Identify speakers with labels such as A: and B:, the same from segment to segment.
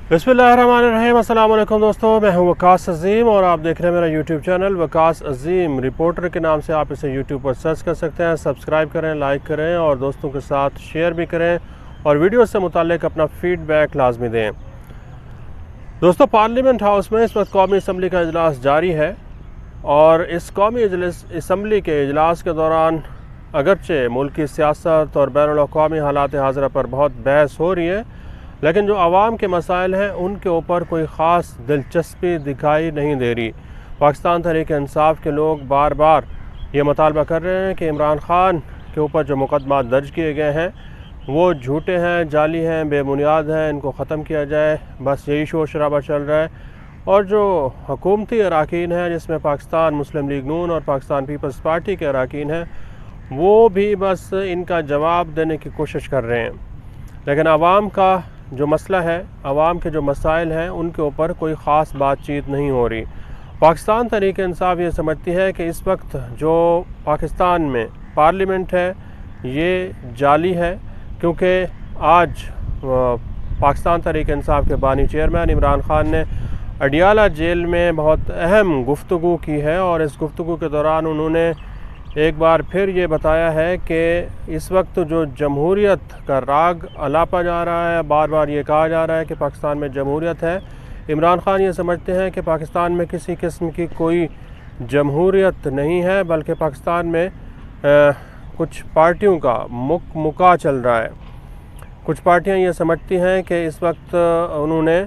A: बिस्मिल्लाहिर्रहमानिर्रहीम। अस्सलाम वालेकुम दोस्तों, मैं हूं वकास अज़ीम और आप देख रहे हैं मेरा यूट्यूब चैनल वकास अज़ीम रिपोर्टर के नाम से। आप इसे यूट्यूब पर सर्च कर सकते हैं। सब्सक्राइब करें, लाइक करें और दोस्तों के साथ शेयर भी करें और वीडियो से मुताल्लिक अपना फ़ीडबैक लाजमी दें। दोस्तों, पार्लियामेंट हाउस में इस वक्त कौमी असम्बली का इजलास जारी है और इस कौमी असम्बली के इजलास के दौरान अगरचे मुल्की सियासत और बैनुल अक़वामी हालात हाज़िरा पर बहुत बहस हो रही है, लेकिन जो आवाम के मसाइल हैं उनके ऊपर कोई ख़ास दिलचस्पी दिखाई नहीं दे रही। पाकिस्तान तहरीक इंसाफ के लोग बार बार ये मुतालबा कर रहे हैं कि इमरान ख़ान के ऊपर जो मुकदमा दर्ज किए गए हैं वो झूठे हैं, जाली हैं, बेबुनियाद हैं, इनको ख़त्म किया जाए। बस यही शोर शराबा चल रहा है और जो हुकूमती अराकीन हैं जिसमें पाकिस्तान मुस्लिम लीग नून और पाकिस्तान पीपल्स पार्टी के अराकीन हैं वो भी बस इनका जवाब देने की कोशिश कर रहे हैं, लेकिन आवाम का जो मसला है, आवाम के जो मसाइल हैं उनके ऊपर कोई ख़ास बातचीत नहीं हो रही। पाकिस्तान तहरीक इंसाफ ये समझती है कि इस वक्त जो पाकिस्तान में पार्लियामेंट है ये जाली है, क्योंकि आज पाकिस्तान तहरीक इंसाफ के बानी चेयरमैन इमरान ख़ान ने अडियाला जेल में बहुत अहम गुफ्तगू की है और इस गुफ्तगू के दौरान उन्होंने एक बार फिर ये बताया है कि इस वक्त जो जमहूरियत का राग अलापा जा रहा है, बार बार ये कहा जा रहा है कि पाकिस्तान में जमहूरियत है। इमरान ख़ान ये समझते हैं कि पाकिस्तान में किसी किस्म की कोई जमहूरियत नहीं है, बल्कि पाकिस्तान में कुछ पार्टियों का मुका चल रहा है। कुछ पार्टियां ये समझती हैं कि इस वक्त उन्होंने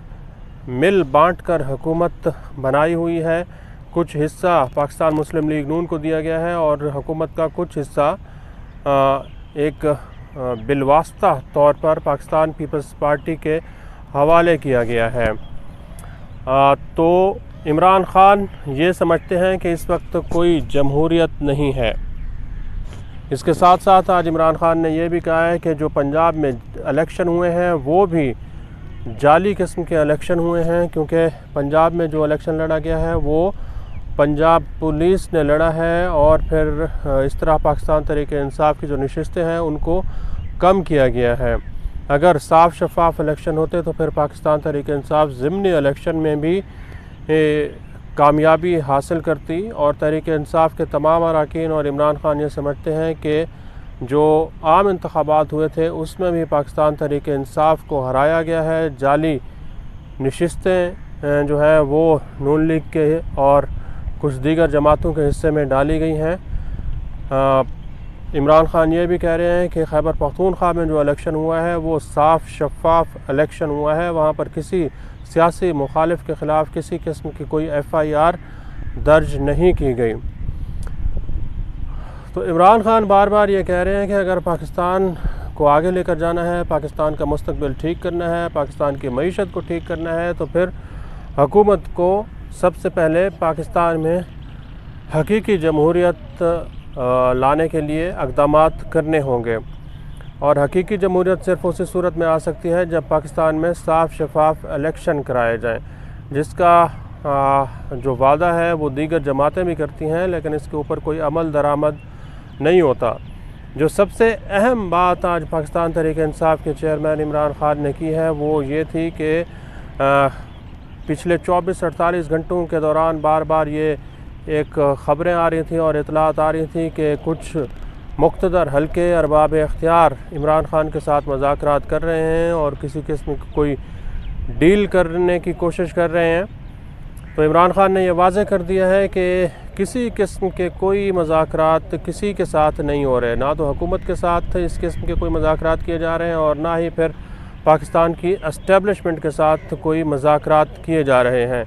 A: मिल बांट कर हुकूमत बनाई हुई है। कुछ हिस्सा पाकिस्तान मुस्लिम लीग नून को दिया गया है और हुकूमत का कुछ हिस्सा एक बिलवास्ता तौर पर पाकिस्तान पीपल्स पार्टी के हवाले किया गया है। तो इमरान ख़ान ये समझते हैं कि इस वक्त कोई जमहूरियत नहीं है। इसके साथ साथ आज इमरान ख़ान ने यह भी कहा है कि जो पंजाब में इलेक्शन हुए हैं वो भी जाली किस्म के इलेक्शन हुए हैं, क्योंकि पंजाब में जो इलेक्शन लड़ा गया है वो पंजाब पुलिस ने लड़ा है और फिर इस तरह पाकिस्तान तहरीक इंसाफ की जो नशिस्तें हैं उनको कम किया गया है। अगर साफ शफाफ इलेक्शन होते तो फिर पाकिस्तान तहरीक इंसाफ ज़िमनी इलेक्शन में भी कामयाबी हासिल करती और तहरीक इंसाफ के तमाम अरकान और इमरान ख़ान ये समझते हैं कि जो आम इंतखाबात हुए थे उसमें भी पाकिस्तान तहरीक इंसाफ को हराया गया है। जाली नशिस्तें जो हैं वो नून लीग के और कुछ दीगर जमातों के हिस्से में डाली गई हैं। इमरान ख़ान ये भी कह रहे हैं कि खैबर पख्तूनख्वा में जो इलेक्शन हुआ है वो साफ़ शफाफ इलेक्शन हुआ है, वहाँ पर किसी सियासी मुखालिफ के ख़िलाफ़ किसी किस्म की कोई FIR दर्ज नहीं की गई। तो इमरान ख़ान बार बार ये कह रहे हैं कि अगर पाकिस्तान को आगे लेकर जाना है, पाकिस्तान का मुस्तकबिल ठीक करना है, पाकिस्तान की मईशत को ठीक करना है, तो फिर हुकूमत को सबसे पहले पाकिस्तान में हकीकी जमहूरियत लाने के लिए इक़दामात करने होंगे और हकीकी जमहूरियत सिर्फ़ उसी सूरत में आ सकती है जब पाकिस्तान में साफ़ शफाफ इलेक्शन कराए जाएं, जिसका जो वादा है वो दीगर जमातें भी करती हैं, लेकिन इसके ऊपर कोई अमल दरामद नहीं होता। जो सबसे अहम बात आज पाकिस्तान तहरीक इंसाफ के चेयरमैन इमरान ख़ान ने की है वो ये थी कि पिछले 24-48 घंटों के दौरान बार बार ये एक ख़बरें आ रही थी और इतलात आ रही थी कि कुछ मुक़्तदर हल्के अरबाब इख्तियार इमरान ख़ान के साथ मुज़ाकरात कर रहे हैं और किसी किस्म की कोई डील करने की कोशिश कर रहे हैं। तो इमरान ख़ान ने यह वाज़ेह कर दिया है कि किसी किस्म के कोई मुज़ाकरात किसी के साथ नहीं हो रहे, ना तो हुकूमत के साथ इस किस्म के कोई मुज़ाकरात किए जा रहे हैं और ना ही फिर पाकिस्तान की एस्टेब्लिशमेंट के साथ कोई मुज़ाकरात किए जा रहे हैं।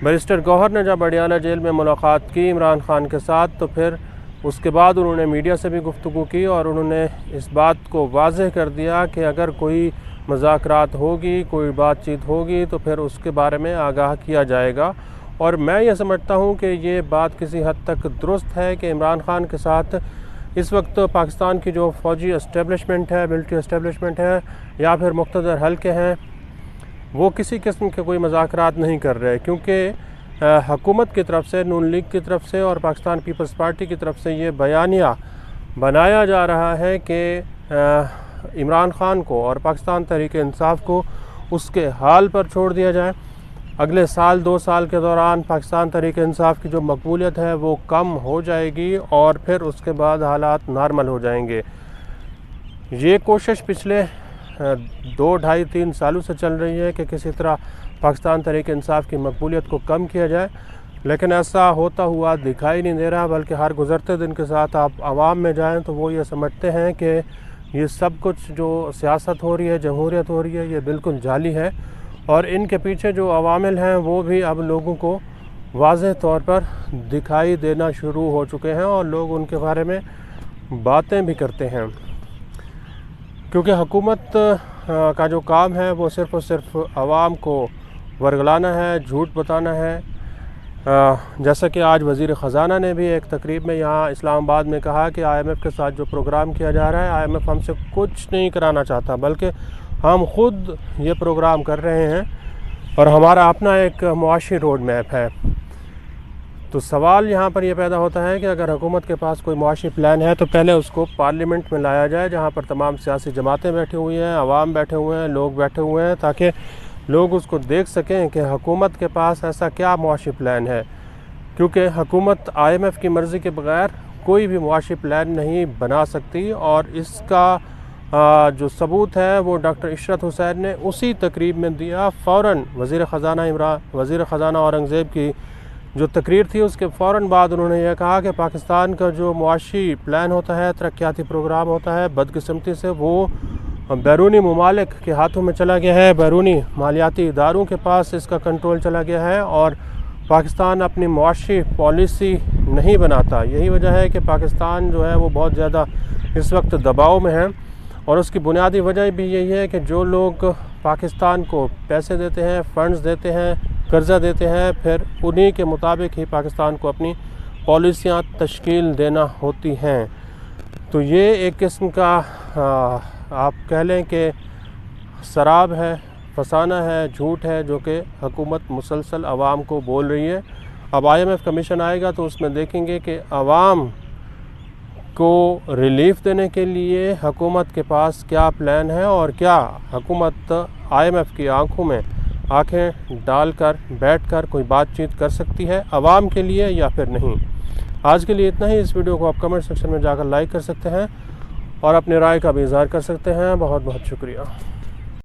A: बैरिस्टर गौहर ने जब अडियाला जेल में मुलाकात की इमरान ख़ान के साथ, तो फिर उसके बाद उन्होंने मीडिया से भी गुफ्तगू की और उन्होंने इस बात को वाज़ेह कर दिया कि अगर कोई मुज़ाकरात होगी, कोई बातचीत होगी तो फिर उसके बारे में आगाह किया जाएगा। और मैं ये समझता हूँ कि ये बात किसी हद तक दुरुस्त है कि इमरान ख़ान के साथ इस वक्त पाकिस्तान की जो फ़ौजी एस्टेब्लिशमेंट है, मिलिट्री एस्टेब्लिशमेंट है या फिर मुक़्तदर हल्के हैं, वो किसी किस्म के कोई मुज़ाकरात नहीं कर रहे, क्योंकि हुकूमत की तरफ से, नून लीग की तरफ से और पाकिस्तान पीपल्स पार्टी की तरफ से ये बयानिया बनाया जा रहा है कि इमरान ख़ान को और पाकिस्तान तहरीक इंसाफ को اس کے حال پر چھوڑ دیا جائے۔ اگلے سال 2 سال کے دوران پاکستان تحریک انصاف کی جو مقبولیت ہے وہ کم ہو جائے گی اور پھر اس کے بعد حالات نارمل ہو جائیں گے۔ یہ کوشش پچھلے 2 ڈھائی 3 سالوں سے چل رہی ہے کہ کسی طرح پاکستان تحریک انصاف کی مقبولیت کو کم کیا جائے، لیکن ایسا ہوتا ہوا دکھائی نہیں دے رہا، بلکہ ہر گزرتے دن کے ساتھ آپ عوام میں جائیں تو وہ یہ سمجھتے ہیں کہ یہ سب کچھ جو سیاست ہو رہی ہے، جمہوریت ہو رہی ہے، یہ بالکل جعلی ہے، اور ان کے پیچھے جو عوامل ہیں وہ بھی اب لوگوں کو واضح طور پر دکھائی دینا شروع ہو چکے ہیں اور لوگ ان کے بارے میں باتیں بھی کرتے ہیں، کیونکہ حکومت کا جو کام ہے وہ صرف اور صرف عوام کو ورگلانا ہے، جھوٹ بتانا ہے۔ جیسا کہ آج وزیر خزانہ نے بھی ایک تقریب میں یہاں اسلام آباد میں کہا کہ آئی ایم ایف کے ساتھ جو پروگرام کیا جا رہا ہے، آئی ایم ایف ہم سے کچھ نہیں کرانا چاہتا، بلکہ ہم خود یہ پروگرام کر رہے ہیں اور ہمارا اپنا ایک معاشی روڈ میپ ہے۔ تو سوال یہاں پر یہ پیدا ہوتا ہے کہ اگر حکومت کے پاس کوئی معاشی پلان ہے تو پہلے اس کو پارلیمنٹ میں لایا جائے، جہاں پر تمام سیاسی جماعتیں بیٹھی ہوئی ہیں، عوام بیٹھے ہوئے ہیں، لوگ بیٹھے ہوئے ہیں، تاکہ لوگ اس کو دیکھ سکیں کہ حکومت کے پاس ایسا کیا معاشی پلان ہے، کیونکہ حکومت آئی ایم ایف کی مرضی کے بغیر کوئی بھی معاشی پلان نہیں بنا سکتی، اور اس کا جو ثبوت ہے وہ ڈاکٹر عشرت حسین نے اسی تقریب میں دیا۔ فوراً وزیر خزانہ اورنگزیب کی جو تقریر تھی اس کے فوراً بعد انہوں نے یہ کہا کہ پاکستان کا جو معاشی پلان ہوتا ہے، ترقیاتی پروگرام ہوتا ہے، بدقسمتی سے وہ بیرونی ممالک کے ہاتھوں میں چلا گیا ہے، بیرونی مالیاتی اداروں کے پاس اس کا کنٹرول چلا گیا ہے، اور پاکستان اپنی معاشی پالیسی نہیں بناتا۔ یہی وجہ ہے کہ پاکستان جو ہے وہ بہت زیادہ اس وقت دباؤ میں ہے، اور اس کی بنیادی وجہ بھی یہی ہے کہ جو لوگ پاکستان کو پیسے دیتے ہیں، فنڈز دیتے ہیں، قرضہ دیتے ہیں، پھر انہی کے مطابق ہی پاکستان کو اپنی پالیسیاں تشکیل دینا ہوتی ہیں۔ تو یہ ایک قسم کا آپ کہہ لیں کہ سراب ہے، فسانہ ہے، جھوٹ ہے، جو کہ حکومت مسلسل عوام کو بول رہی ہے۔ اب آئی ایم ایف کمیشن آئے گا تو اس میں دیکھیں گے کہ عوام کو ریلیف دینے کے لیے حکومت کے پاس کیا پلان ہے، اور کیا حکومت آئی ایم ایف کی آنکھوں میں آنکھیں ڈال کر بیٹھ کر کوئی بات چیت کر سکتی ہے عوام کے لیے یا پھر نہیں۔ آج کے لیے اتنا ہی۔ اس ویڈیو کو آپ کمنٹ سیکشن میں جا کر لائک کر سکتے ہیں اور اپنی رائے کا بھی اظہار کر سکتے ہیں۔ بہت بہت شکریہ۔